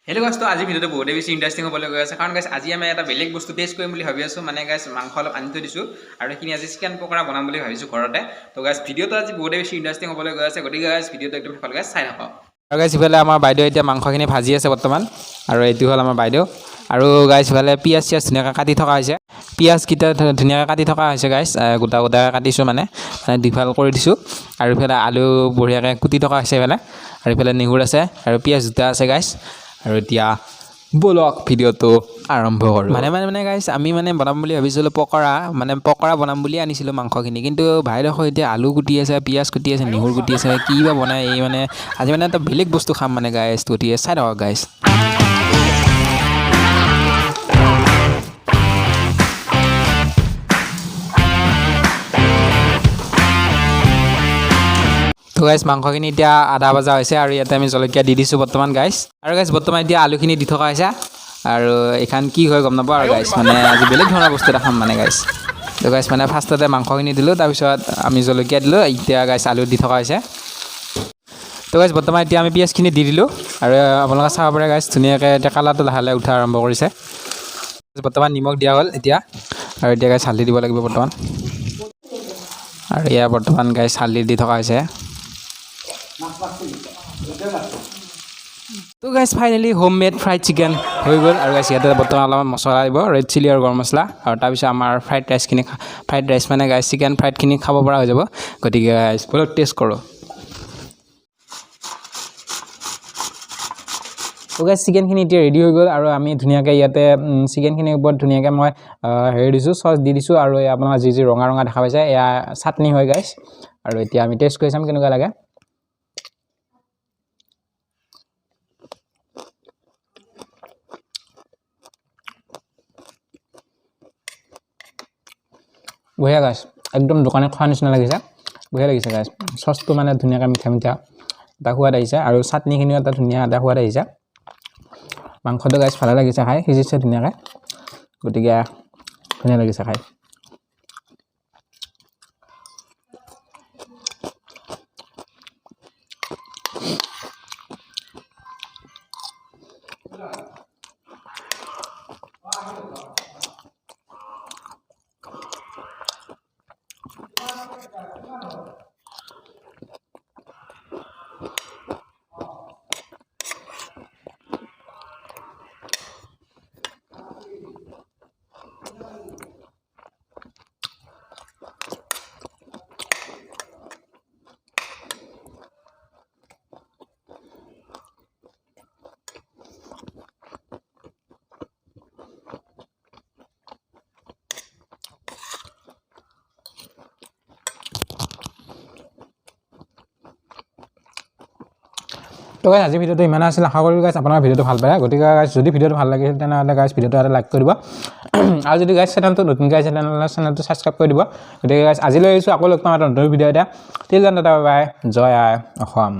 hello' গাইছ তো আজি ভিডিঅ'টো বহুতে বেছি ইণ্টাৰেষ্টিং হ'বলৈ গৈ আছে কাৰণ গাইছ আজি আমি এটা বেলেগ বস্তু টেষ্ট কৰিম বুলি ভাবি আছোঁ মানে গাইছ মাংস অলপ আনি থৈ দিছোঁ আৰু এইখিনি আজি চিকেন পকৰা বনাম বুলি ভাবিছোঁ ঘৰতে তো গাইছ ভিডিঅ'টো আজি বহুতে বেছি ইণ্টাৰেষ্টিং হ'বলৈ গৈ আছে গতিকে গাইছ ভিডিঅ'টো একদম শেষলৈকে চাই থাকক আৰু গাইছ ইফালে আমাৰ বাইদেউ এতিয়া মাংসখিনি ভাজি আছে বৰ্তমান আৰু এইটো হ'ল আমাৰ বাইদেউ আৰু গাইছ ইফালে পিঁয়াজ ধুনীয়াকৈ কাটি থকা হৈছে পিঁয়াজকেইটা ধুনীয়াকৈ কাটি থকা হৈছে গাইছ গোটা গোটাকৈ কাটিছোঁ মানে দীঘল কৰি দিছোঁ আৰু ইফালে আলু বঢ়িয়াকৈ কুটি থকা হৈছে ইফালে আৰু ইফালে নেহুৰ আছে আৰু পিঁয়াজ দুটা আছে গাইছ আৰু এতিয়া বলক ভিডিঅ'টো আৰম্ভ কৰোঁ মানে গাইছ আমি বনাম বুলি ভাবিছিলোঁ পকৰা বনাম বুলি আনিছিলোঁ মাংসখিনি কিন্তু ভাইদেউ এতিয়া আলু কুটি আছে পিঁয়াজ কুটি আছে নেহুৰ কুটি আছে কি বা বনাই এই আজি এটা বেলেগ বস্তু খাম গাইছ গতিকে চাই থাকক গাইছ তো গাইছ মাংসখিনি এতিয়া আধা ভজা হৈছে আৰু ইয়াতে আমি জলকীয়া দি দিছোঁ বৰ্তমান গাইছ আৰু গাইছ বৰ্তমান এতিয়া আলুখিনি দি থকা হৈছে আৰু এইখন কি হয় গম নাপাওঁ আৰু গাইছ আজি বেলেগ ধৰণৰ বস্তু এটা খাম গাইছ তো গাইছ ফাৰ্ষ্টতে মাংসখিনি দিলোঁ তাৰপিছত আমি জলকীয়া দিলোঁ এতিয়া গাইছ আলু দি থকা হৈছে তো গাইছ বৰ্তমান এতিয়া আমি পিঁয়াজখিনি দি দিলোঁ আৰু আপোনালোকে চাব পাৰে গাইছ ধুনীয়াকৈ এতিয়া কালাৰটো লাহে লাহে উঠা আৰম্ভ কৰিছে বৰ্তমান নিমখ দিয়া হ'ল এতিয়া আৰু এতিয়া গাইছ হালধি দিব লাগিব বৰ্তমান আৰু এয়া বৰ্তমান গাইছ হালধি দি থকা হৈছে তো গাইছ finally home made fried chicken হৈ গ'ল আৰু গাইছ ইয়াতে বৰ্তমান অলপমান মছলা দিব ৰেড চিলি আৰু গৰম মছলা আৰু তাৰপিছত আমাৰ ফ্ৰাইড ৰাইচ গাইছ চিকেন ফ্ৰাইডখিনি খাব পৰা হৈ যাব গতিকে গাইছ বলক টেষ্ট কৰোঁ তো গাইছ চিকেনখিনি এতিয়া ৰেডি হৈ গ'ল আৰু আমি ধুনীয়াকৈ ইয়াতে চিকেনখিনিৰ ওপৰত ধুনীয়াকৈ মই হেৰি দিছোঁ চচ দি দিছোঁ আৰু আপোনাৰ যি ৰঙা ৰঙা দেখা পাইছে এয়া চাটনি হয় গাইছ আৰু এতিয়া আমি টেষ্ট কৰি চাম কেনেকুৱা লাগে বঢ়িয়া গাইছ একদম দোকানত খোৱাৰ নিচিনা লাগিছে বঢ়িয়া লাগিছে গাইছ চচটো ধুনীয়াকৈ মিঠা মিঠা এটা সোৱাদ আহিছে আৰু চাটনিখিনিও এটা ধুনীয়া এটা সোৱাদ আহিছে মাংসটো গাইছ ভালে লাগিছে খাই সিজিছে ধুনীয়াকৈ গতিকে ধুনীয়া লাগিছে খাই তো গাইছ আজি ভিডিঅ'টো ইমান আছিল আশা কৰোঁ গাইছ আপোনাৰ ভিডিঅ'টো ভাল পায় গতিকে গাইছ যদি ভিডিঅ'টো ভাল লাগিছিল তেনেহ'লে গাইছ ভিডিঅ'টো এটা লাইক কৰি দিব আৰু যদি গাইছ চেনেলটো নতুনকৈ আহিছে তেনেহ'লে চেনেলটো ছাবস্ক্ৰাইব কৰি দিব গতিকে গাইছ আজিলৈ আহিছোঁ আকৌ লগ পাম এটা নতুন ভিডিঅ' এটা তিল বাই জয় আই অসম